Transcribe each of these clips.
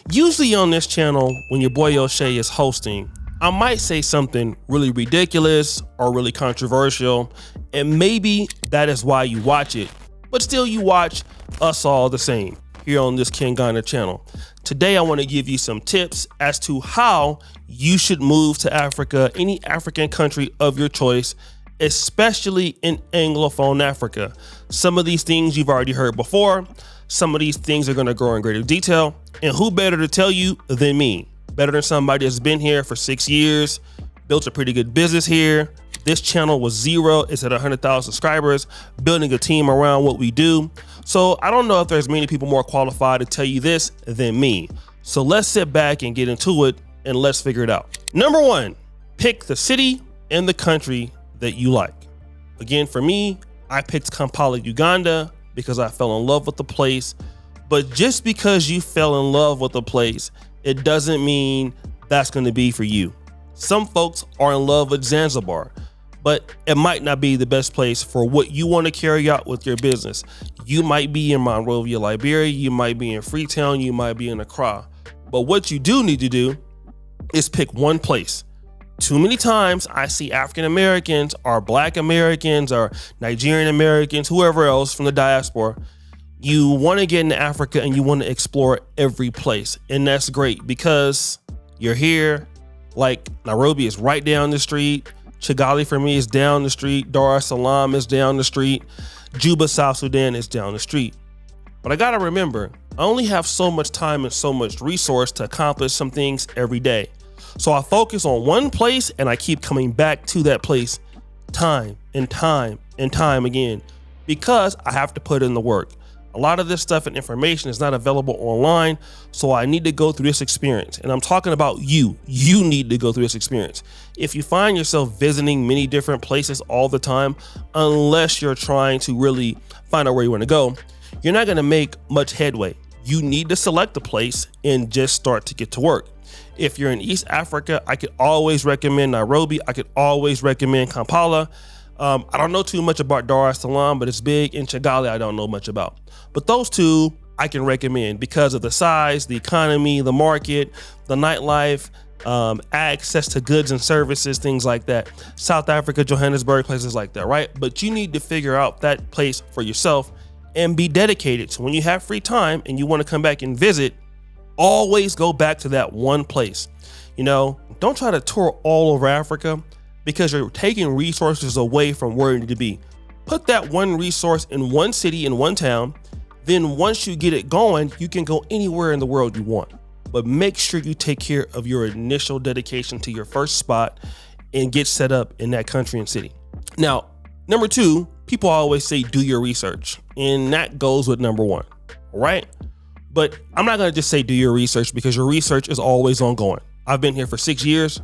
Usually on this channel, when your boy O'Shea is hosting, I might say something really ridiculous or really controversial, and maybe that is why you watch it, but still you watch us all the same here on this Kenganda channel. Today I want to give you some tips as to how you should move to Africa, any African country of your choice, especially in Anglophone Africa. Some of these things you've already heard before. Some of these things are going to go in greater detail, and who better to tell you than me? Better than somebody that's been here for 6 years, built a pretty good business here. This channel was zero, it's at 100,000 subscribers, building a team around what we do. So I don't know if there's many people more qualified to tell you this than me. So let's sit back and get into it, and let's figure it out. Number one, pick the city and the country that you like. Again, for me, I picked Kampala, Uganda, because I fell in love with the place. But just because you fell in love with the place, it doesn't mean that's going to be for you. Some folks are in love with Zanzibar, but it might not be the best place for what you want to carry out with your business. You might be in Monrovia, Liberia, you might be in Freetown, you might be in Accra. But what you do need to do is pick one place. Too many times I see African Americans or Black Americans or Nigerian Americans, whoever else from the diaspora, you want to get into Africa and you want to explore every place. And that's great because you're here. Like Nairobi is right down the street. Kigali for me is down the street. Dar es Salaam is down the street. Juba, South Sudan is down the street. But I got to remember, I only have so much time and so much resource to accomplish some things every day. So I focus on one place and I keep coming back to that place time and time and time again because I have to put in the work. A lot of this stuff and information is not available online, so I need to go through this experience. And I'm talking about you. You need to go through this experience. If you find yourself visiting many different places all the time, unless you're trying to really find out where you want to go, you're not going to make much headway. You need to select a place and just start to get to work. If you're in East Africa, I could always recommend Nairobi. I could always recommend Kampala. I don't know too much about Dar es Salaam, but it's big. In Kigali, I don't know much about. But those two I can recommend because of the size, the economy, the market, the nightlife, access to goods and services, things like that. South Africa, Johannesburg, places like that, right? But you need to figure out that place for yourself and be dedicated. So when you have free time and you want to come back and visit, always go back to that one place. You know, don't try to tour all over Africa because you're taking resources away from where you need to be. Put that one resource in one city, in one town. Then once you get it going, you can go anywhere in the world you want. But make sure you take care of your initial dedication to your first spot and get set up in that country and city. Now, number two, people always say do your research, and that goes with number one, right? But I'm not going to just say do your research because your research is always ongoing. I've been here for 6 years.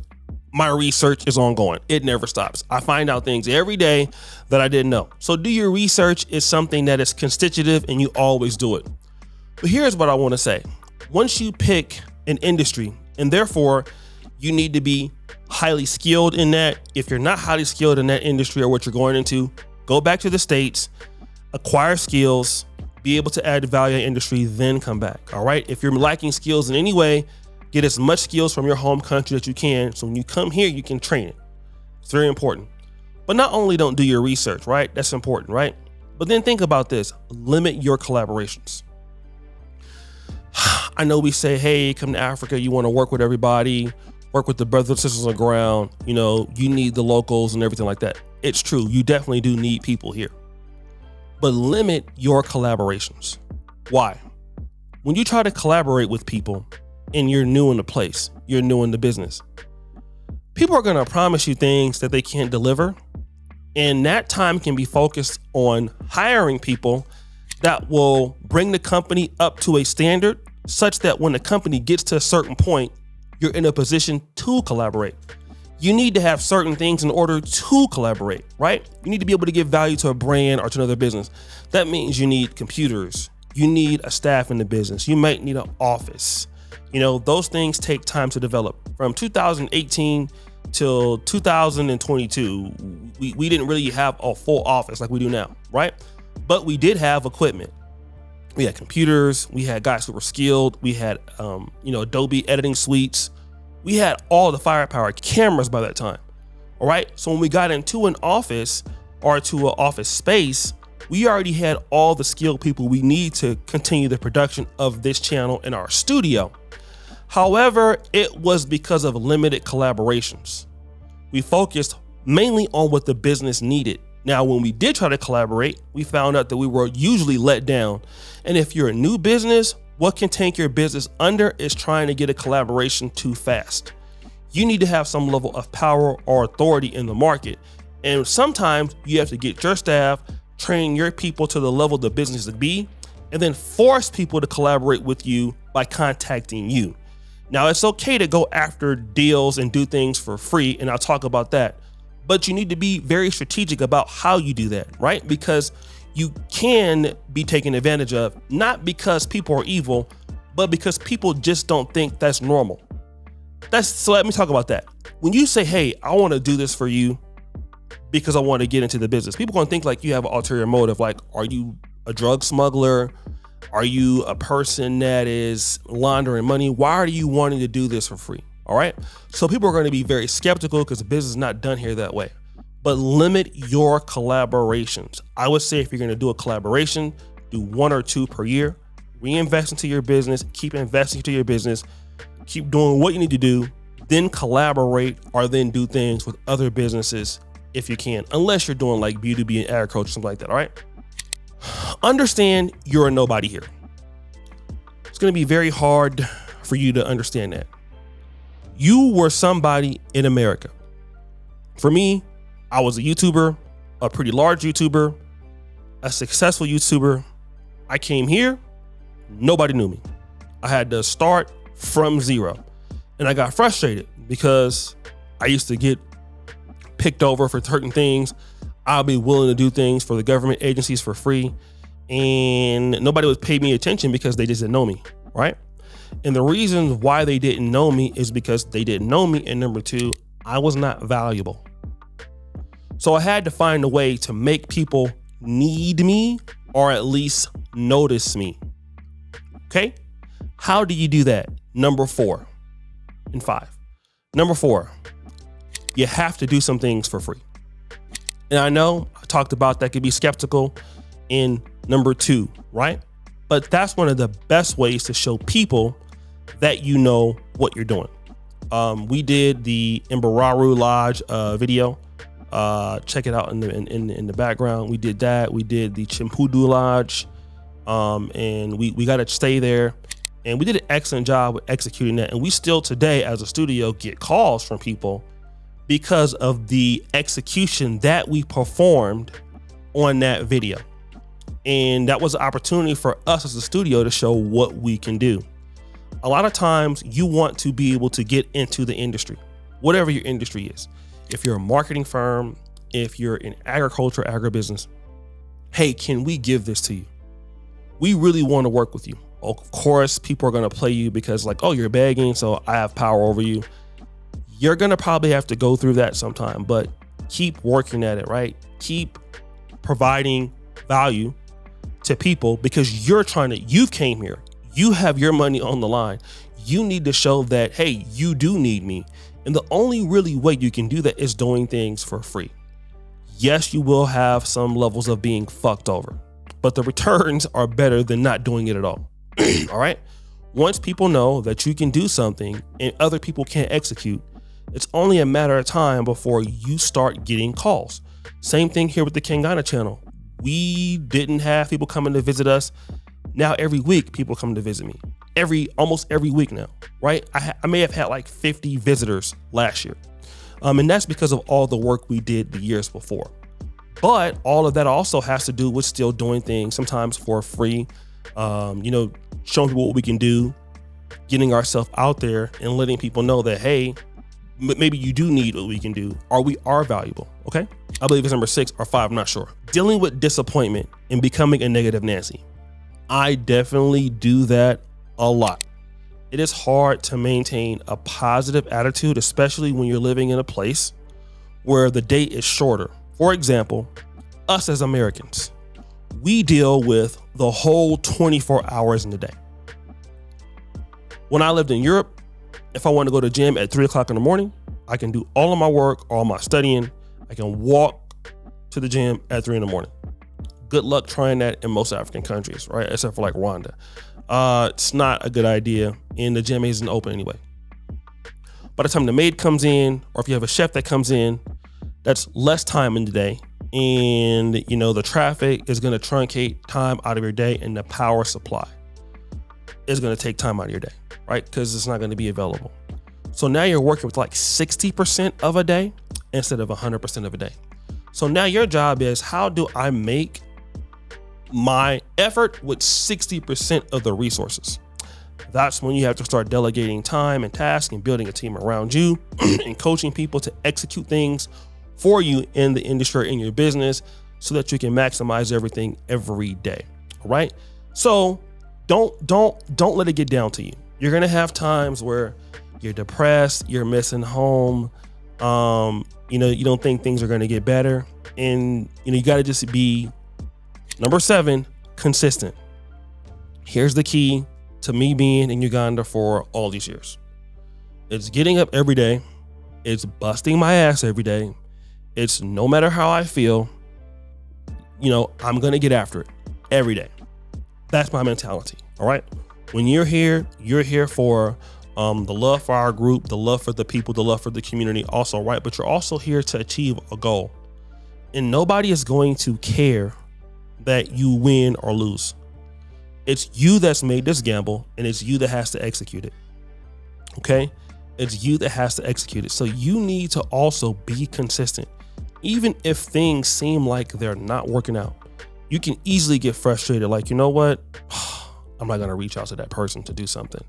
My research is ongoing. It never stops. I find out things every day that I didn't know. So do your research is something that is constitutive and you always do it. But here's what I want to say. Once you pick an industry, and therefore you need to be highly skilled in that. If you're not highly skilled in that industry or what you're going into, go back to the States, acquire skills, be able to add value in industry, then come back. All right. If you're lacking skills in any way, get as much skills from your home country that you can. So when you come here, you can train it. It's very important. But not only don't do your research, right? That's important, right? But then think about this. Limit your collaborations. I know we say, hey, come to Africa. You want to work with everybody, work with the brothers and sisters on the ground. You know, you need the locals and everything like that. It's true. You definitely do need people here. But limit your collaborations. Why? When you try to collaborate with people and you're new in the place, you're new in the business, people are going to promise you things that they can't deliver. And that time can be focused on hiring people that will bring the company up to a standard such that when the company gets to a certain point, you're in a position to collaborate. You need to have certain things in order to collaborate, right? You need to be able to give value to a brand or to another business. That means you need computers. You need a staff in the business. You might need an office. You know, those things take time to develop. From 2018 till 2022, we didn't really have a full office like we do now, right? But we did have equipment. We had computers, we had guys who were skilled, we had Adobe editing suites, we had all the firepower, cameras by that time. All right. So when we got into an office or to an office space, we already had all the skilled people we need to continue the production of this channel in our studio. However, it was because of limited collaborations. We focused mainly on what the business needed. Now, when we did try to collaborate, we found out that we were usually let down. And if you're a new business, what can take your business under is trying to get a collaboration too fast. You need to have some level of power or authority in the market. And sometimes you have to get your staff, train your people to the level the business to be, and then force people to collaborate with you by contacting you. Now, it's okay to go after deals and do things for free, and I'll talk about that. But you need to be very strategic about how you do that, right? Because you can be taken advantage of, not because people are evil, but because people just don't think that's normal. So let me talk about that. When you say, hey, I want to do this for you because I want to get into the business, people are going to think like you have an ulterior motive. Like, are you a drug smuggler? Are you a person that is laundering money? Why are you wanting to do this for free? All right. So people are going to be very skeptical because the business is not done here that way. But limit your collaborations. I would say if you're going to do a collaboration, do 1 or 2 per year. Reinvest into your business. Keep investing into your business. Keep doing what you need to do. Then collaborate or then do things with other businesses if you can, unless you're doing like B2B and agriculture, something like that. All right. Understand you're a nobody here. It's going to be very hard for you to understand that. You were somebody in America. For me, I was a YouTuber, a pretty large YouTuber, a successful YouTuber. I came here, nobody knew me. I had to start from zero. And I got frustrated because I used to get picked over for certain things. I'll be willing to do things for the government agencies for free. And nobody would pay me attention because they just didn't know me, right? And the reason why they didn't know me is because they didn't know me. And number 2, I was not valuable. So I had to find a way to make people need me or at least notice me. Okay. How do you do that? Number 4 and 5. Number 4, you have to do some things for free. And I know I talked about that could be skeptical in number 2, right? But that's one of the best ways to show people that you know what you're doing. We did the Imbararu Lodge video. Check it out in the background. We did that. We did the Chimpudu Lodge, and we got to stay there. And we did an excellent job with executing that. And we still today as a studio get calls from people because of the execution that we performed on that video. And that was an opportunity for us as a studio to show what we can do. A lot of times you want to be able to get into the industry, whatever your industry is. If you're a marketing firm, if you're in agriculture, agribusiness, hey, can we give this to you? We really want to work with you. Of course, people are going to play you because like, oh, you're begging, so I have power over you. You're going to probably have to go through that sometime, but keep working at it, right? Keep providing value to people because you came here. You have your money on the line. You need to show that, hey, you do need me. And the only really way you can do that is doing things for free. Yes, you will have some levels of being fucked over, but the returns are better than not doing it at all. All right. Once people know that you can do something and other people can't execute, it's only a matter of time before you start getting calls. Same thing here with the Kenganda channel. We didn't have people coming to visit us. Now every week people come to visit me. Almost every week now, right? I may have had like 50 visitors last year. And that's because of all the work we did the years before. But all of that also has to do with still doing things sometimes for free, showing people what we can do, getting ourselves out there and letting people know that, hey, maybe you do need what we can do, or we are valuable. Okay. I believe it's number 6 or 5. I'm not sure. Dealing with disappointment and becoming a negative Nancy. I definitely do that a lot. It is hard to maintain a positive attitude, especially when you're living in a place where the day is shorter. For example, us as Americans, we deal with the whole 24 hours in the day. When I lived in Europe, if I want to go to the gym at 3 o'clock in the morning, I can do all of my work, all my studying. I can walk to the gym at 3 in the morning. Good luck trying that in most African countries, right? Except for like Rwanda. It's not a good idea, and the gym isn't open anyway. By the time the maid comes in, or if you have a chef that comes in, that's less time in the day. And the traffic is going to truncate time out of your day, and the power supply is going to take time out of your day, right? Because it's not going to be available. So now you're working with like 60% of a day instead of 100% of a day. So now your job is, how do I make my effort with 60% of the resources? That's when you have to start delegating time and tasks and building a team around you and coaching people to execute things for you in the industry, in your business, so that you can maximize everything every day. All right. So don't let it get down to you. You're going to have times where you're depressed, you're missing home. You don't think things are going to get better. And, you got to just be, number 7, consistent. Here's the key to me being in Uganda for all these years. It's getting up every day. It's busting my ass every day. It's no matter how I feel, I'm going to get after it every day. That's my mentality. All right. When you're here for the love for our group, the love for the people, the love for the community also, right? But you're also here to achieve a goal. And nobody is going to care that you win or lose. It's you that's made this gamble, and it's you that has to execute it. Okay? It's you that has to execute it. So you need to also be consistent. Even if things seem like they're not working out, you can easily get frustrated. Like, you know what? I'm not going to reach out to that person to do something.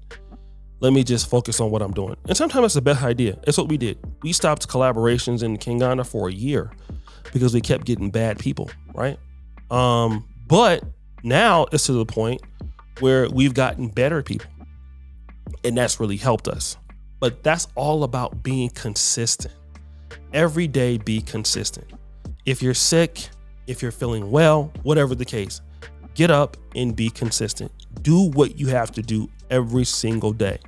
Let me just focus on what I'm doing. And sometimes it's the best idea. It's what we did. We stopped collaborations in Kenganda for a year because we kept getting bad people, right? But now it's to the point where we've gotten better people, and that's really helped us. But that's all about being consistent. Every day, be consistent. If you're sick, if you're feeling well, whatever the case, get up and be consistent. Do what you have to do every single day.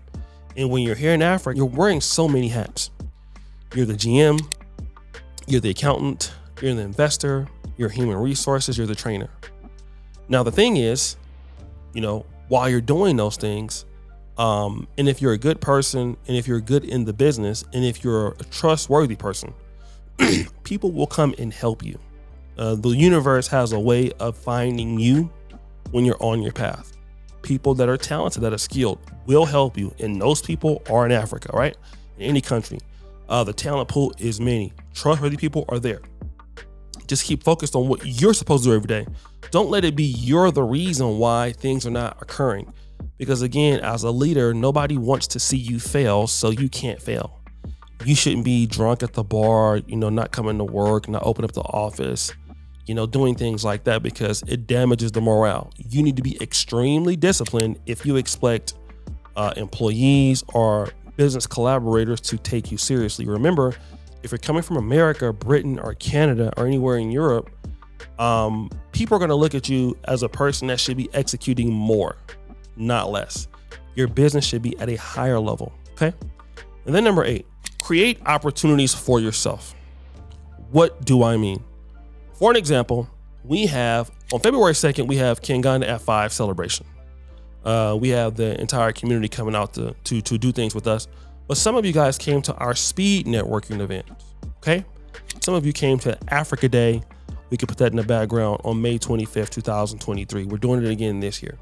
And when you're here in Africa, you're wearing so many hats. You're the GM, you're the accountant, you're the investor, you're human resources, you're the trainer. Now, the thing is, while you're doing those things, and if you're a good person, and if you're good in the business, and if you're a trustworthy person, people will come and help you. The universe has a way of finding you when you're on your path. People that are talented, that are skilled, will help you. And those people are in Africa, right? In any country. The talent pool is many. Trustworthy people are there. Just keep focused on what you're supposed to do every day. Don't let it be you're the reason why things are not occurring. Because again, as a leader, nobody wants to see you fail, so you can't fail. You shouldn't be drunk at the bar, not coming to work, not open up the office, doing things like that, because it damages the morale. You need to be extremely disciplined if you expect employees or business collaborators to take you seriously. Remember, if you're coming from America, Britain, or Canada, or anywhere in Europe, people are going to look at you as a person that should be executing more, not less. Your business should be at a higher level. Okay. And then number 8, create opportunities for yourself. What do I mean? For an example, we have on February 2nd, we have Kenganda at 5 celebration. We have the entire community coming out to do things with us. But some of you guys came to our speed networking event. Okay. Some of you came to Africa Day. We could put that in the background on May 25th, 2023. We're doing it again this year.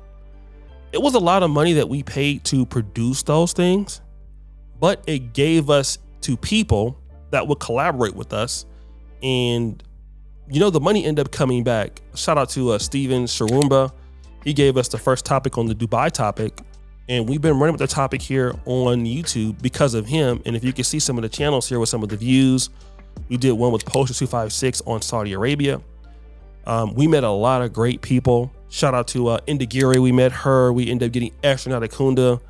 It was a lot of money that we paid to produce those things, but it gave us to people that would collaborate with us. And, the money ended up coming back. Shout out to Steven Sharumba. He gave us the first topic on the Dubai topic. And we've been running with the topic here on YouTube because of him. And if you can see some of the channels here with some of the views, we did one with Poster 256 on Saudi Arabia. We met a lot of great people. Shout out to Indigiri. We met her. We ended up getting Astronaut Kunda.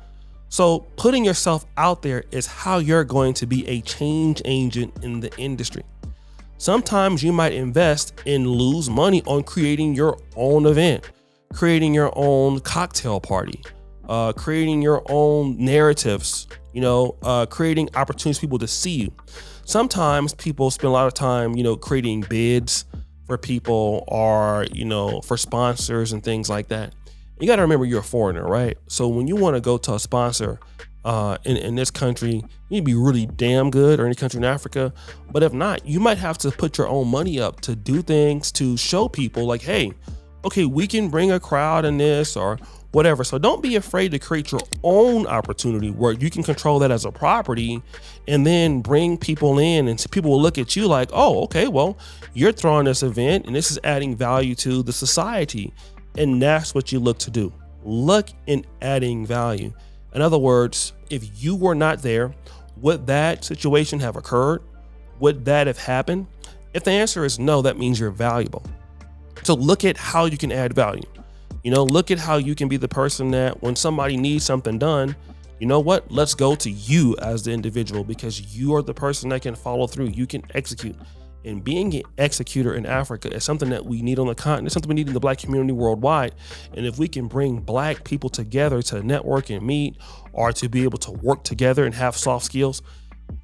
So putting yourself out there is how you're going to be a change agent in the industry. Sometimes you might invest and lose money on creating your own event, creating your own cocktail party, creating your own narratives, creating opportunities for people to see you. Sometimes people spend a lot of time, creating bids for people or, for sponsors and things like that. You got to remember you're a foreigner, right? So when you want to go to a sponsor in this country, you need to be really damn good, or any country in Africa. But if not, you might have to put your own money up to do things to show people like, hey, okay, we can bring a crowd in this or whatever. So don't be afraid to create your own opportunity where you can control that as a property and then bring people in, and so people will look at you like, oh, okay, well, you're throwing this event and this is adding value to the society. And that's what you look to do. Look in adding value. In other words, if you were not there, would that situation have occurred? Would that have happened? If the answer is no, that means you're valuable. So look at how you can add value. Look at how you can be the person that when somebody needs something done, you know what? Let's go to you as the individual, because you are the person that can follow through. You can execute. And being an executor in Africa is something that we need on the continent. It's something we need in the Black community worldwide. And if we can bring Black people together to network and meet, or to be able to work together and have soft skills,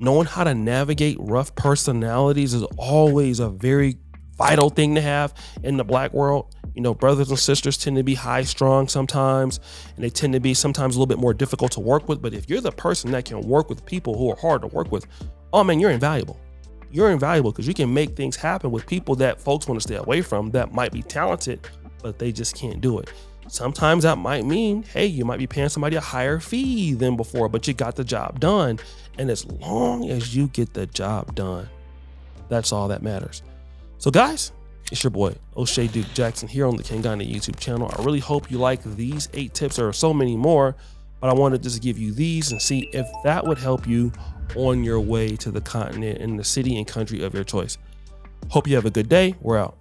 knowing how to navigate rough personalities is always a very vital thing to have in the Black world. Brothers and sisters tend to be high strung sometimes, and they tend to be sometimes a little bit more difficult to work with. But if you're the person that can work with people who are hard to work with, oh man, you're invaluable. You're invaluable because you can make things happen with people that folks want to stay away from that might be talented, but they just can't do it. Sometimes that might mean, hey, you might be paying somebody a higher fee than before, but you got the job done. And as long as you get the job done, that's all that matters. So guys, it's your boy, O'Shea Duke Jackson, here on the Kenganda YouTube channel. I really hope you like these 8 tips. There are so many more, but I wanted to just give you these and see if that would help you on your way to the continent and the city and country of your choice. Hope you have a good day. We're out.